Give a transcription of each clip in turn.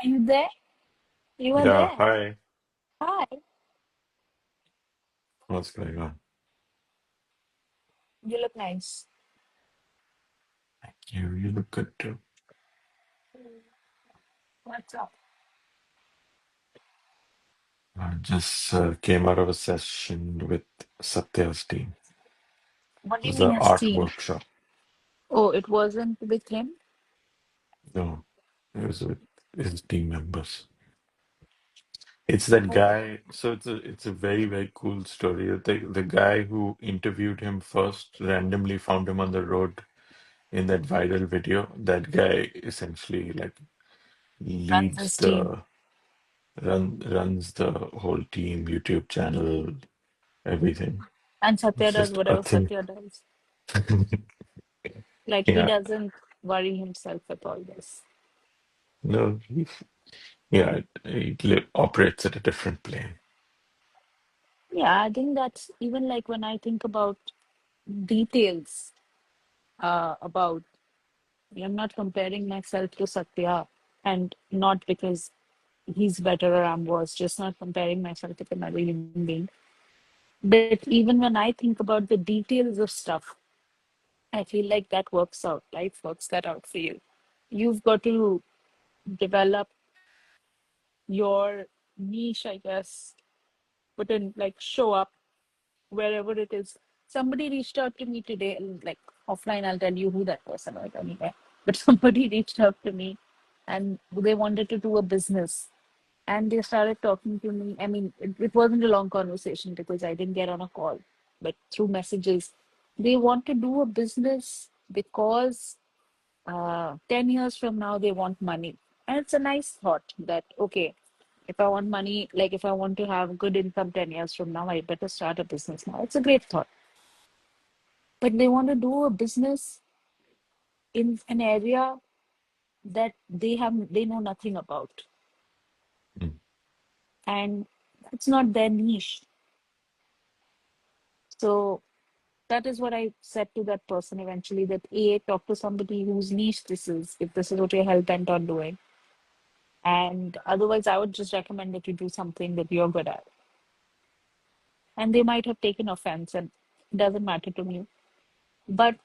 Are you there? You are Yeah, there. hi. Hi. What's going on? You look nice. You look good too. What's up? I just came out of a session with Satya's team. What It do you was mean an his art team? workshop. Oh, it wasn't with him? No, it was with his team members. It's that Oh, guy. So it's a very, very cool story. The guy who interviewed him first randomly found him on the road in that viral video. That guy essentially like runs leads his team. runs the whole team, YouTube channel, everything. And Satya It's does just a whatever thing. Satya does. Like he Yeah, doesn't worry himself with all this. no, yeah, it operates at a different plane. Yeah, I think that's even like when I think about details about I'm not comparing myself to Satya and not because he's better or I'm worse, just not comparing myself with another human being. But even when I think about the details of stuff, I feel like that works out. Life works that out for you. You've got to develop your niche, I guess, but then like show up wherever it is. Somebody reached out to me today, like offline, I'll tell you who that person was anyway. But somebody reached out to me and they wanted to do a business. And they started talking to me. I mean, it wasn't a long conversation because I didn't get on a call, but through messages. They want to do a business because 10 years from now they want money. And it's a nice thought that, okay, if I want money, like if I want to have good income 10 years from now, I better start a business now. It's a great thought. But they want to do a business in an area that they know nothing about. Mm. And it's not their niche. So that is what I said to that person eventually, that A, talk to somebody whose niche this is, if this is what you're hell bent on doing. And otherwise, I would just recommend that you do something that you're good at. And they might have taken offense, and it doesn't matter to me. But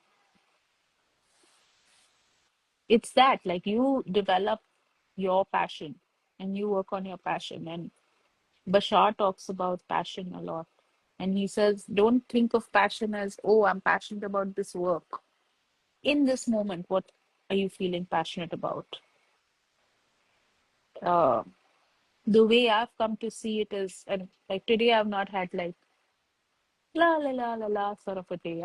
it's that, like, you develop your passion and you work on your passion. And Bashar talks about passion a lot. And he says, don't think of passion as, oh, I'm passionate about this work. In this moment, what are you feeling passionate about? Uh, the way I've come to see it is, and like today, I've not had like la la la la la sort of a day.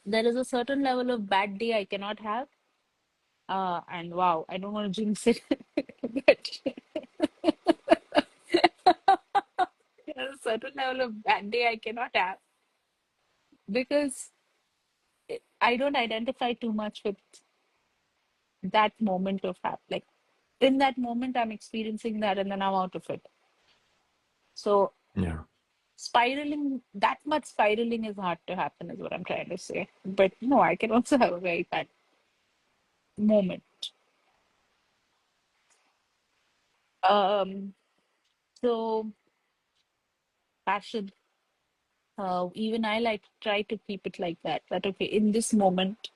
There is a certain level of bad day I cannot have. And wow, I don't want to jinx it, but there's a certain level of bad day I cannot have because I don't identify too much with that moment of like in that moment I'm experiencing that and then I'm out of it. So Yeah, spiraling, that much spiraling is hard to happen, is what I'm trying to say. But no, I can also have a very bad moment. Um, so passion. Even I like try to keep it like that. That okay, in this moment,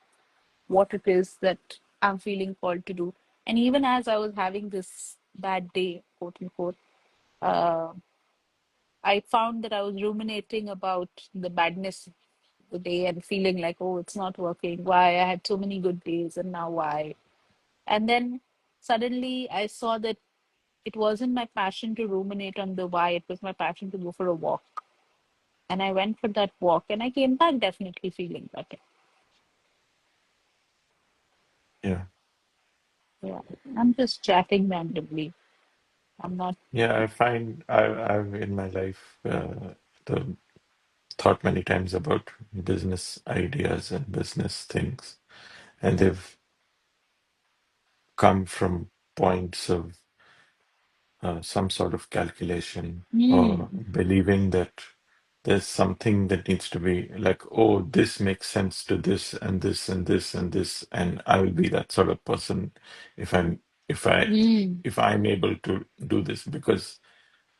what it is that I'm feeling called to do. And even as I was having this bad day, quote unquote, uh, I found that I was ruminating about the badness of the day and feeling like, oh, it's not working. Why? I had so many good days, and now why? And then suddenly I saw that it wasn't my passion to ruminate on the why, it was my passion to go for a walk. And I went for that walk and I came back definitely feeling better. yeah, Yeah. I'm just chatting randomly. I'm not. yeah. I find I've in my life the thought many times about business ideas and business things, and they've come from points of some sort of calculation or Hmm. believing that there's something that needs to be like, oh, this makes sense to this and this and this and this, and I will be that sort of person if I'm if I Mm, if I'm able to do this because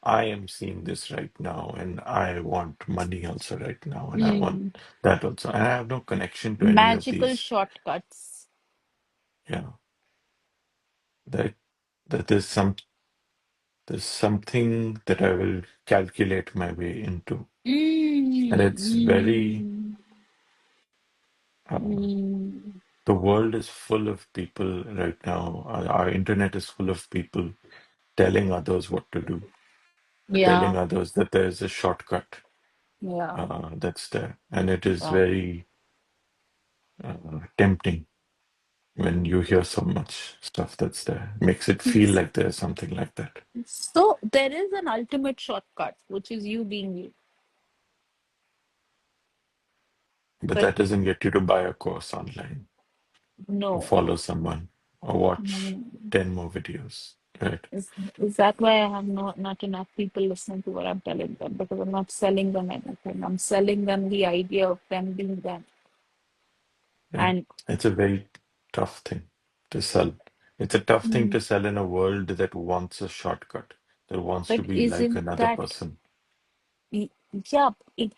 I am seeing this right now and I want money also right now and I want mm. that also. And I have no connection to any of Magical these. shortcuts. Yeah. That that there's something that I will calculate my way into. And Mm, it's very mm, uh, mm. the world is full of people right now. Our internet is full of people telling others what to do, Yeah, telling others that there's a shortcut yeah, that's there. And it is yeah. very tempting when you hear so much stuff that's there. Makes it feel It's- like there's something like that. So there is an ultimate shortcut, which is you being you. But But that doesn't get you to buy a course online or no. follow someone or watch Mm. 10 more videos, right? Is that why I have not enough people listening to what I'm telling them? Because I'm not selling them anything. I'm selling them the idea of them being them. Yeah. And It's a very tough thing to sell. It's a tough thing mm, to sell in a world that wants a shortcut, that wants to but be like isn't another that person. y- yeah,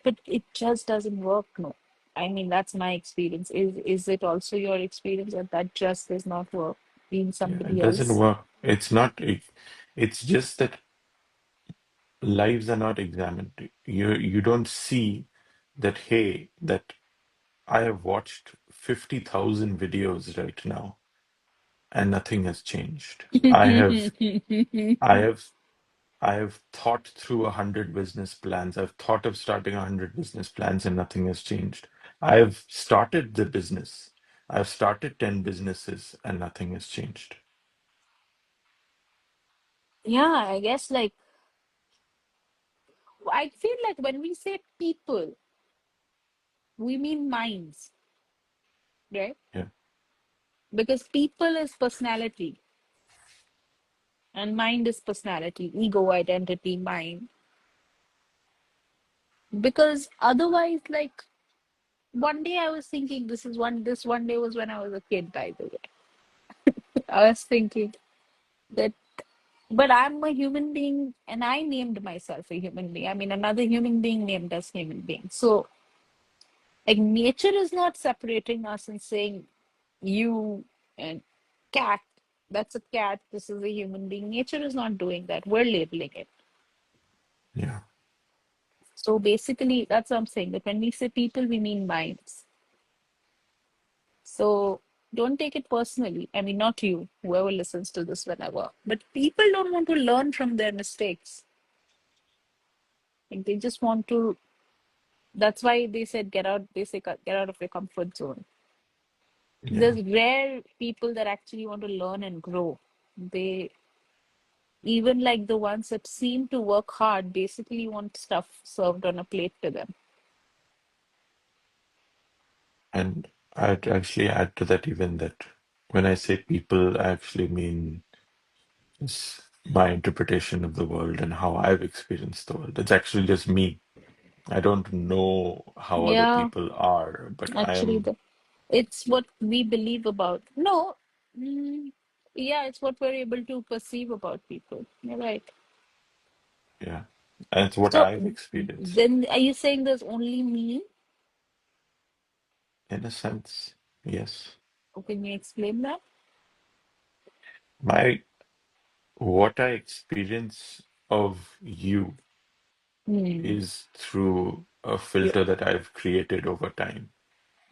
but it just doesn't work, no. I mean, that's my experience. Is it also your experience that that just does not work being Yeah, it somebody doesn't else? work. It's not, it's just that lives are not examined. You don't see that, hey, that I have watched 50,000 videos right now and nothing has changed. I have I have thought through 100 business plans. I've thought of starting 100 business plans and nothing has changed. I've started the business. I've started 10 businesses and nothing has changed. Yeah, I guess like I feel like when we say people, we mean minds, right? Yeah. Because people is personality and mind is personality, ego, identity, mind. Because otherwise, like one day I was thinking this one day was when I was a kid, by the way. I was thinking that but I'm a human being and I named myself a human being. I mean another human being named us human being. So like nature is not separating us and saying you and cat, that's a cat, this is a human being. Nature is not doing that. We're labeling it. Yeah. So basically, that's what I'm saying. That when we say people, we mean minds. So don't take it personally. I mean, not you, whoever listens to this whenever. But people don't want to learn from their mistakes. Like they just want to. That's why they said get out. They say get out of your comfort zone. Yeah. There's rare people that actually want to learn and grow. They even like the ones that seem to work hard basically want stuff served on a plate to them. And I'd actually add to that even that when I say people, I actually mean it's my interpretation of the world and how I've experienced the world. It's actually just me. I don't know how other Yeah, people are, but I actually, am, it's what we believe about. No, mm, yeah, it's what we're able to perceive about people. You're right. yeah. And it's what So I've experienced. then, are you saying there's only me? In a sense, yes. Or can you explain that? My what I experience of you Hmm. is through a You, filter that I've created over time.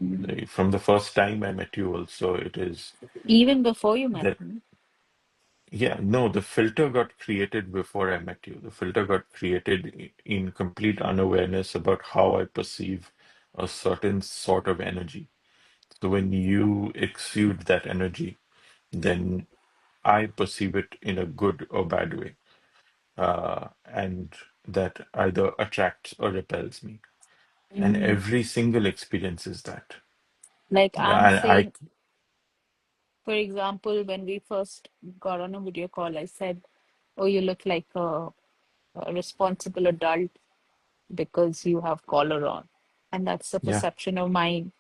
mm. Like, from the first time I met you, also, it is Even before you met that, me. yeah, no, the filter got created before I met you. The filter got created in complete unawareness about how I perceive a certain sort of energy. So when you exude that energy, then I perceive it in a good or bad way. And that either attracts or repels me. And Mm. every single experience is that. Like I'm I saying, for example, when we first got on a video call, I said, "Oh, you look like a responsible adult because you have collar on," and that's the yeah, perception of mine.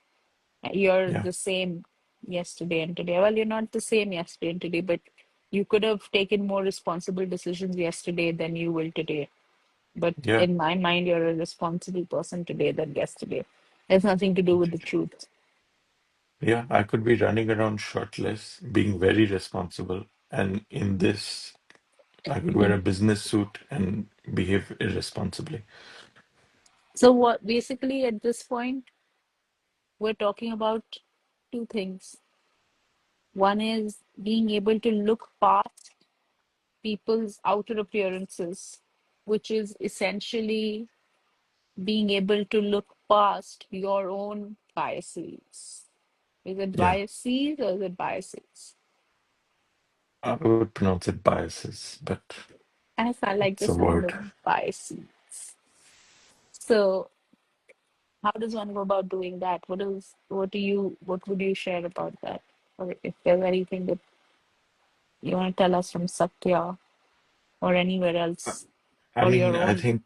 You're yeah, the same yesterday and today. Well, you're not the same yesterday and today, but You could have taken more responsible decisions yesterday than you will today. But Yeah. in my mind, you're a responsible person today than yesterday. It has nothing to do with the truth. Yeah, I could be running around shirtless, being very responsible, and in this, I could wear a business suit and behave irresponsibly. So what basically at this point we're talking about two things. One is being able to look past people's outer appearances, which is essentially being able to look past your own biases. Is it Yeah, biases or is it biases? I would pronounce it biases, but I like it's the a sound word. of biases. So how does one go about doing that? What would you share about that? Or if there's anything that you want to tell us from Satya or anywhere else I or mean, your I own. think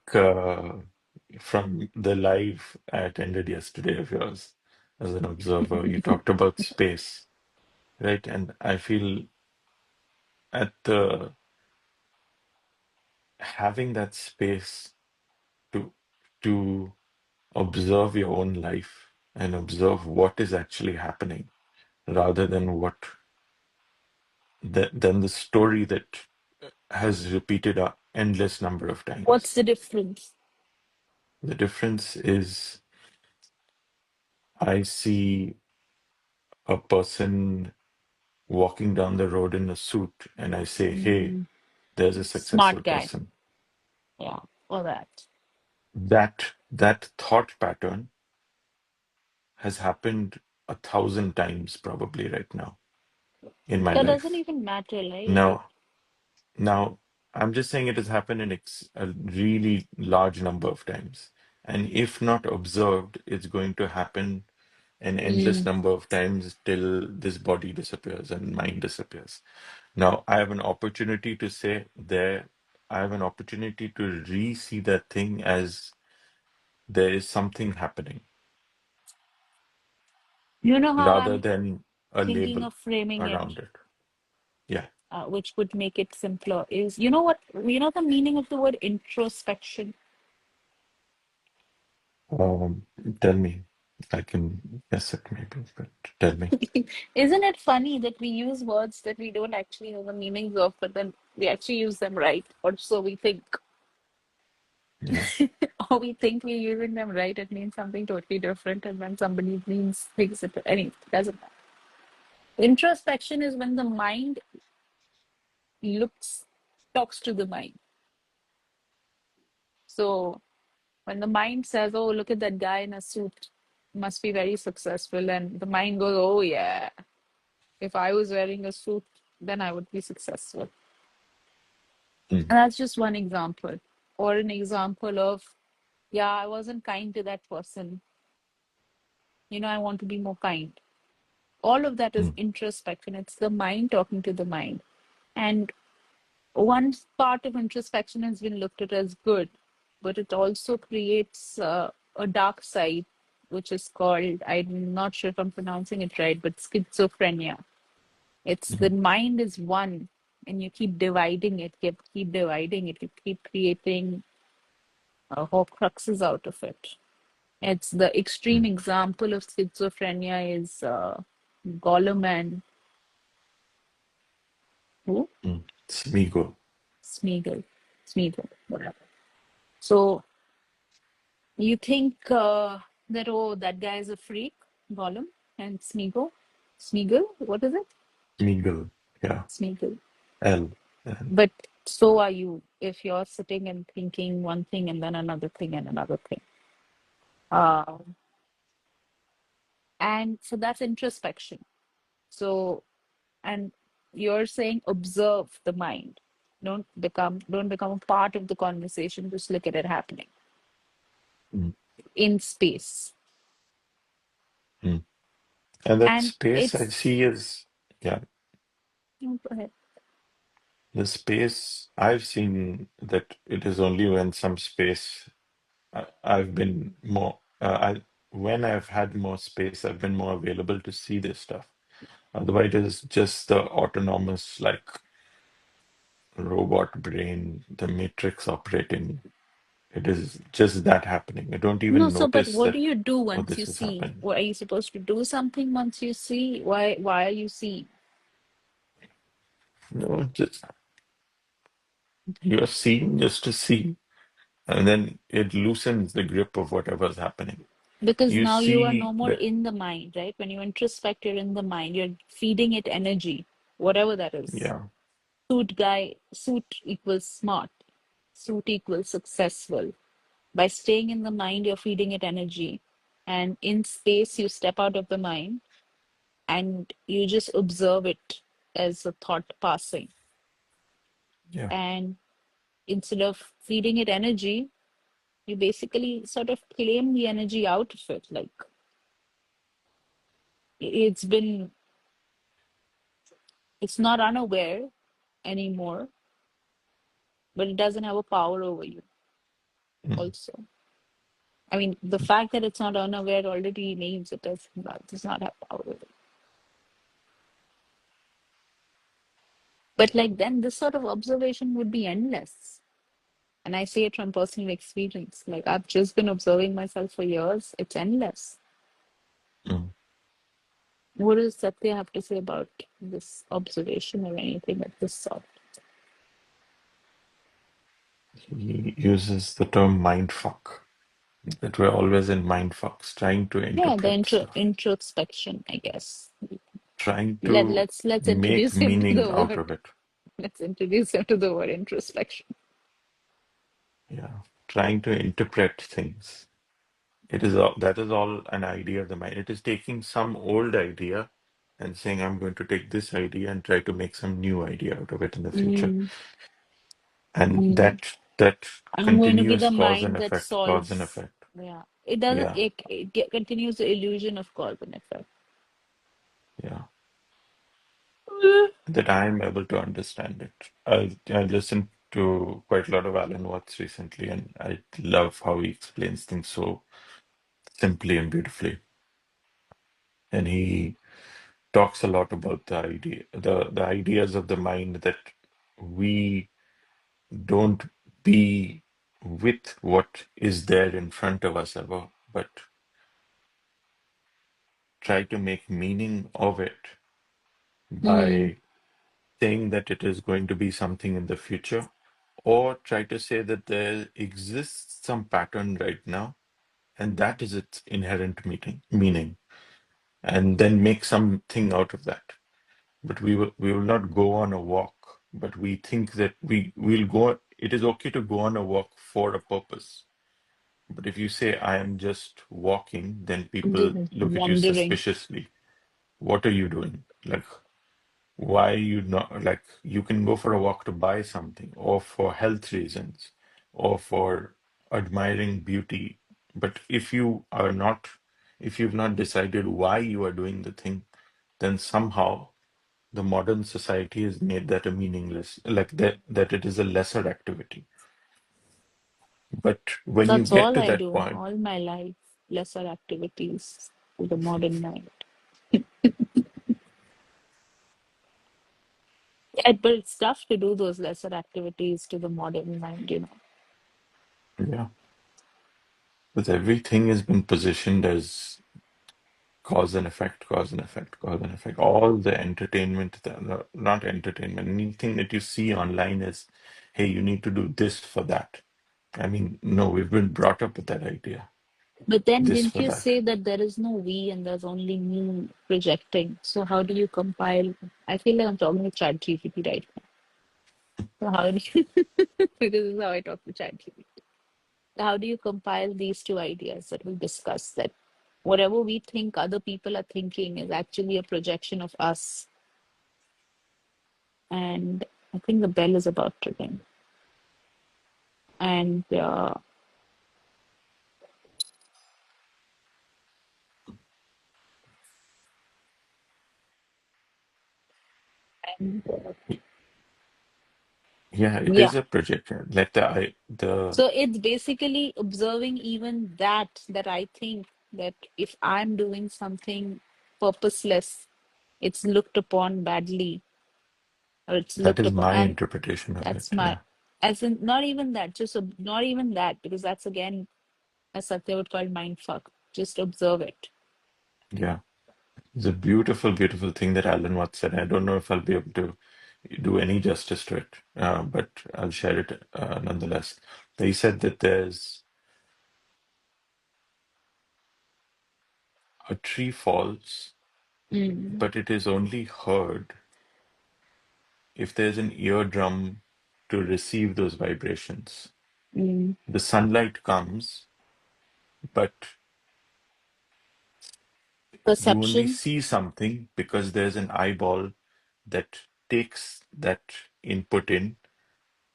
from the live I attended yesterday of yours as an observer, you talked about space, right? And I feel at the having that space to to observe your own life and observe what is actually happening rather than than the story that has repeated a endless number of What's times. the difference? The difference is I see a person walking down the road in a suit and I say, hey, Mm, there's a successful smart guy. person. Yeah, all that. That thought pattern has happened 1,000 times probably right now in my That doesn't life. even matter, right? Like, Now, now I'm just saying it has happened in a really large number of times. And if not observed, it's going to happen an endless mm, number of times till this body disappears and mind disappears. Now, I have an opportunity to say there, I have an opportunity to re-see that thing as there is something happening you know how rather I'm than a thinking label of framing it, around it. Yeah. which would make it simpler, is you know the meaning of the word introspection? Um, Tell me. I can guess it maybe, but tell me. Isn't it funny that we use words that we don't actually know the meanings of, but then we actually use them right, or so we think, Yeah. or we think we're using them right. It means something totally different, and when somebody means thinks it anyway, it doesn't matter. Introspection is when the mind looks talks to the mind. So when the mind says, "Oh, look at that guy in a suit, must be very successful," and the mind goes, "Oh yeah, if I was wearing a suit, then I would be successful." Mm, And that's just one example. Or an example of, yeah, I wasn't kind to that person. I want to be more kind. All of that is mm, introspection. It's the mind talking to the mind. And one part of introspection has been looked at as good, but it also creates a dark side, which is called, I'm not sure if I'm pronouncing it right, but schizophrenia. It's the mm, mind is one, and you keep dividing it, keep dividing it, you keep creating horcruxes out of it. It's the extreme mm, example of schizophrenia is Gollum and who? mm. Smigo. Smeagol. Smeagol, whatever. So you think that, oh, that guy is a freak, Gollum and Smeagol? Smeagol? What is it? Smeagol. Yeah. Smeagol. L. And, But so are you if you're sitting and thinking one thing and then another thing and another thing. Uh, and so that's introspection. So, and you're saying observe the mind. Don't become a part of the conversation. Just look at it happening mm, in space. mm. And that And space I it's see is, yeah, oh, go ahead. the space I've seen that it is only when some space I've been more, when I've had more space, I've been more available to see this stuff. Otherwise, it is just the autonomous, like. robot brain, the matrix operating. It is just that happening. I don't No, even so but notice what do that, you do oh, once you this is see? happening. What are you supposed to do something once you see? Why are you seeing? No, just you're seeing just to see, and then it loosens the grip of whatever's happening. Because You now you are see no more that, in the mind, right? When you introspect, you're in the mind. You're feeding it energy, whatever that is. yeah, Suit equals smart. Suit equals successful. By staying in the mind, you're feeding it energy. And in space, you step out of the mind and you just observe it as a thought passing. yeah, And instead of feeding it energy, you basically sort of claim the energy out of it. Like it's been, it's not unaware anymore, but it doesn't have a power over you mm, also. I mean, the fact that it's not unaware already means does not have power over it. But like then this sort of observation would be endless. And I say it from personal experience. Like I've just been observing myself for years. It's endless. mm. What does Satya have to say about this observation or anything of this sort? He uses the term mind fuck. That we're always in mind fucks, trying to Yeah, the interpret stuff, introspection, I guess. trying to Let's make introduce him to meaning the out word. of it. Let's introduce him to the word introspection. Yeah, trying to interpret things. That is all an idea of the mind. It is taking some old idea and saying, I'm going to take this idea and try to make some new idea out of it in the future. Mm, And mm. that I'm going to be continuous the mind that cause and solves. effect. Yeah, it doesn't. Yeah, It continues the illusion of cause and effect. yeah. That I am able to understand it. I listened to quite a lot of Alan Watts recently, and I love how he explains things so simply and beautifully. And he talks a lot about the ideas of the mind that we don't be with what is there in front of us ever, but try to make meaning of it Mm, by saying that it is going to be something in the future, or try to say that there exists some pattern right now, and that is its inherent meaning, and then make something out of that. But we will not go on a walk, but we think that will go. It is okay to go on a walk for a purpose. But if you say I am just walking, then people just look at you wandering. suspiciously. What are you doing? Like, why you not, like, you can go for a walk to buy something or for health reasons or for admiring beauty. But if you've not decided why you are doing the thing, then somehow the modern society has made that a meaningless, like that it is a lesser activity. But when you That's get all to I that do point, all my life. Lesser activities to the modern mind. Yeah, but it's tough to do those lesser activities to the modern mind, you know. yeah, with everything has been positioned as cause and effect, cause and effect, cause and effect. All the entertainment, not entertainment, anything that you see online is, hey, you need to do this for that. I mean, no, we've been brought up with that idea. But then This didn't for you that. say that there is no we and there's only me projecting? So how do you compile? I feel like I'm talking to ChatGPT right now. So how do you, because this is how I talk to ChatGPT. How do you compile these two ideas that we discussed, that whatever we think other people are thinking is actually a projection of us? And I think the bell is about to ring. And Yeah, it yeah. is a projection. Like the So it's basically observing even that I think that if I'm doing something purposeless, it's looked upon badly. or it's That looked is upon. my And interpretation of it. that's my, Yeah. as in, not even that, just not even that, because that's again, as Satya would call mind fuck. Just observe it. Yeah. It's a beautiful, beautiful thing that Alan Watts said. I don't know if I'll be able to do any justice to it, but I'll share it nonetheless. He said that there's a tree falls, Mm, but it is only heard if there's an eardrum to receive those vibrations. mm. The sunlight comes, but you only Perception. see something because there's an eyeball that takes that input in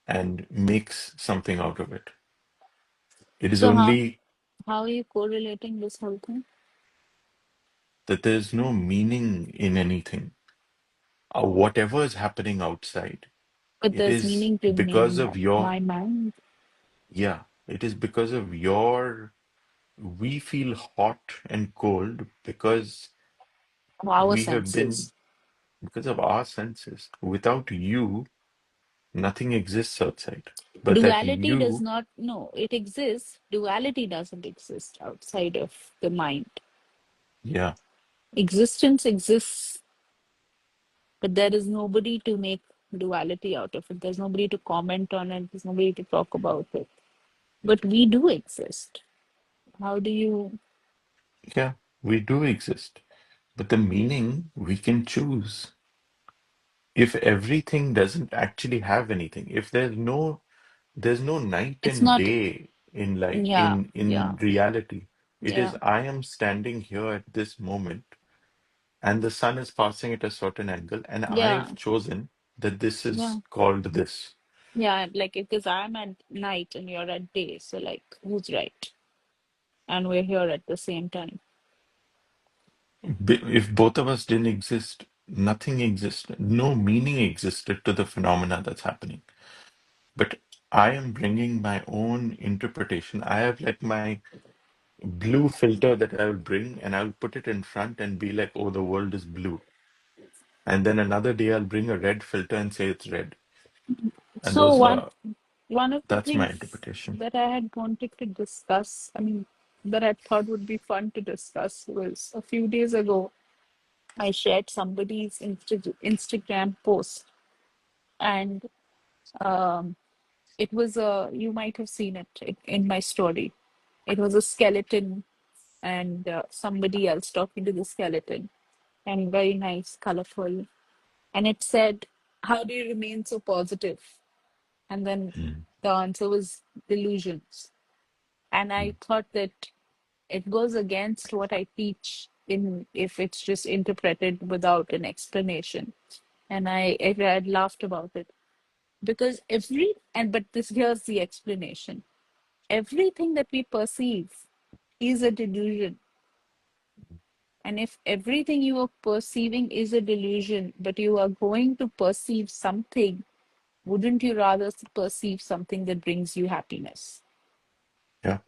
and makes something out of it. It is So only how are you correlating this whole thing? that there's no meaning in anything. Whatever is happening outside, But it there's is meaning to because of your, my mind. yeah, it is because of your, we feel hot and cold because Our we have been, senses. because of our senses. Without you, nothing exists outside. But that Duality does you, not, no, it exists. Duality doesn't exist outside of the mind. yeah, Existence exists, but there is nobody to make duality out of it. There's nobody to comment on it. There's nobody to talk about it. But we do exist. How do you? yeah, we do exist. But the meaning we can choose. If everything doesn't actually have anything, if there's no night It's and not. day in life, Yeah, yeah, in reality. It yeah, is I am standing here at this moment and the sun is passing at a certain angle, and yeah, I've chosen that this yeah, is called this. yeah. Like, because I'm at night and you're at day, so like, who's right? And we're here at the same time. If both of us didn't exist, nothing existed, no meaning existed to the phenomena that's happening. But I am bringing my own interpretation. I have like my blue filter that I will bring, and I'll put it in front and be like, oh, the world is blue. And then another day I'll bring a red filter and say it's red. And So those are one of the that's my things interpretation. that I had wanted to discuss, I mean, that I thought would be fun to discuss was a few days ago, I shared somebody's Instagram post, and um, it was a, you might have seen it in my story. It was a skeleton and somebody else talking to the skeleton, and very nice, colorful. And it said, how do you remain so positive? And then Mm, the answer was delusions. And I mm, thought that it goes against what I teach in if it's just interpreted without an explanation. And I had laughed about it because but this here's the explanation. Everything that we perceive is a delusion. And if everything you are perceiving is a delusion, but you are going to perceive something, wouldn't you rather perceive something that brings you happiness? yeah.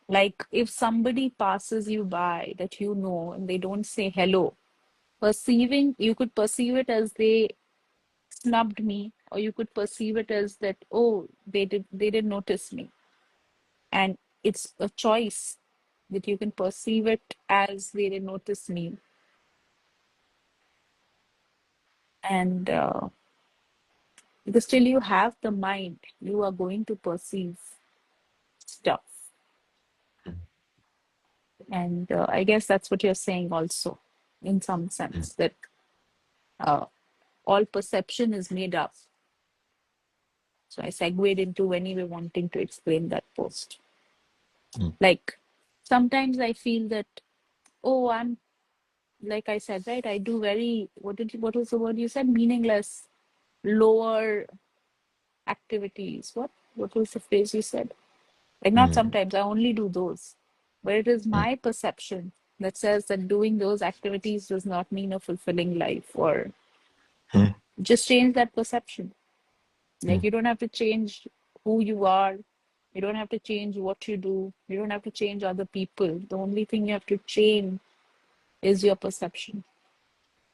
Like if somebody passes you by that you know and they don't say hello, perceiving, you could perceive it as they snubbed me, or you could perceive it as that, oh, they didn't notice me. And it's a choice that you can perceive it as they didn't notice me. And because till you have the mind, you are going to perceive stuff. Mm, And I guess that's what you're saying also, in some mm, sense, that uh, all perception is made up. So I segued into anyway wanting to explain that post. mm, Like sometimes I feel that, oh, I'm, like I said, right? I do very, what was the word you said? Meaningless, lower activities. What was the phrase you said? Like not mm, sometimes, I only do those. But it is mm, my perception that says that doing those activities does not mean a fulfilling life, or mm, just change that perception. Like mm. you don't have to change who you are. You don't have to change what you do. You don't have to change other people. The only thing you have to change is your perception.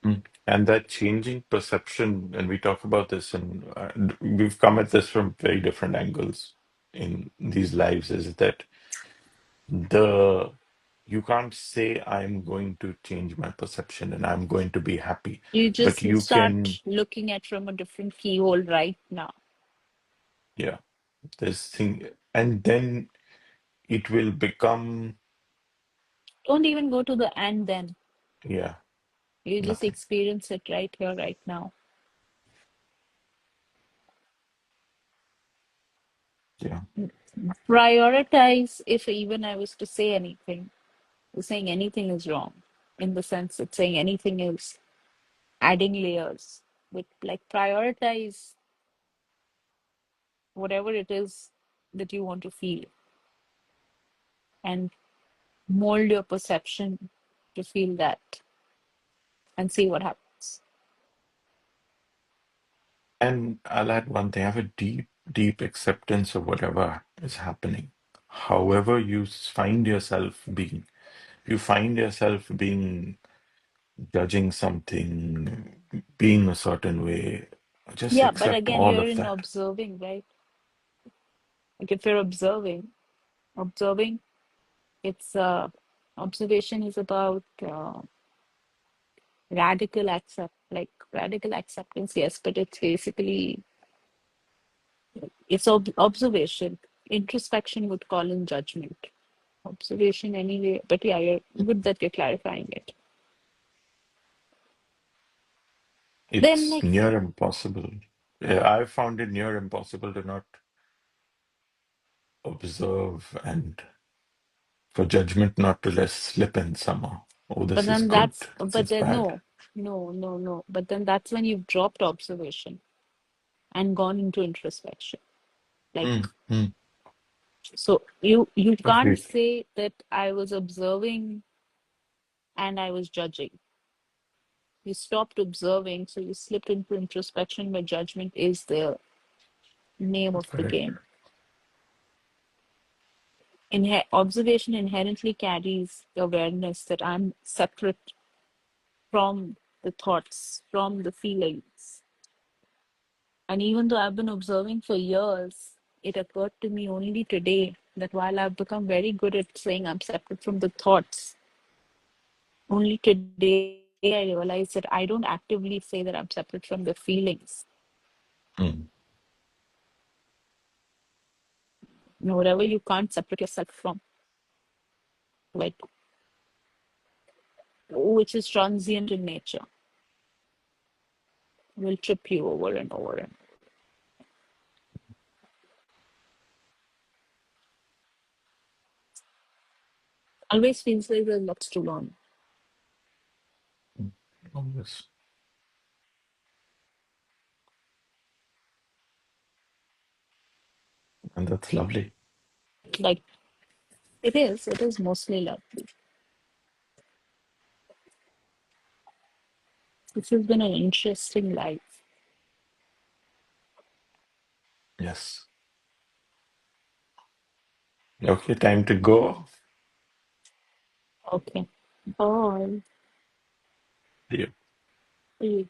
And that changing perception, and we talk about this, and we've come at this from very different angles in these lives, is that the you can't say I'm going to change my perception and I'm going to be happy, You but just you can, start looking at from a different keyhole right now. yeah, this thing, and then it will become, Don't even go to the and then. yeah, You just nothing. experience it right here, right now. Yeah. Prioritize, if even I was to say anything, saying anything is wrong in the sense that saying anything is adding layers. But like prioritize whatever it is that you want to feel and mold your perception to feel that and see what happens. And I'll add one thing. I have a deep, deep acceptance of whatever is happening. However, find yourself being, you find yourself being judging something, being a certain way, just Yeah, but accept again, all you're of in that. observing, right? Like if you're observing, it's observation is about radical acceptance, yes, but it's basically it's observation. Introspection would call in judgment. Observation anyway, but yeah, you're good that you're clarifying it. Then It's like, near impossible. Yeah, I've found it near impossible to not observe and for judgment not to let slip in somehow. Oh, but this is then good. that's This but is then bad. no. But then that's when you've dropped observation and gone into introspection. Like Mm, mm, so you can't agreed. say that I was observing and I was judging. You stopped observing, so you slipped into introspection where judgment is the name of the Correct. game. Observation inherently carries the awareness that I'm separate from the thoughts, from the feelings. And even though I've been observing for years, it occurred to me only today that while I've become very good at saying I'm separate from the thoughts, only today I realized that I don't actively say that I'm separate from the feelings. Mm, Whatever you can't separate yourself from, like which is transient in nature, will trip you over and over and always feels like there's lots to learn. mm. Oh, yes. And that's lovely. Like it is mostly lovely. This has been an interesting life. Yes. Okay, time to go. Okay. Bye. Yeah. See you.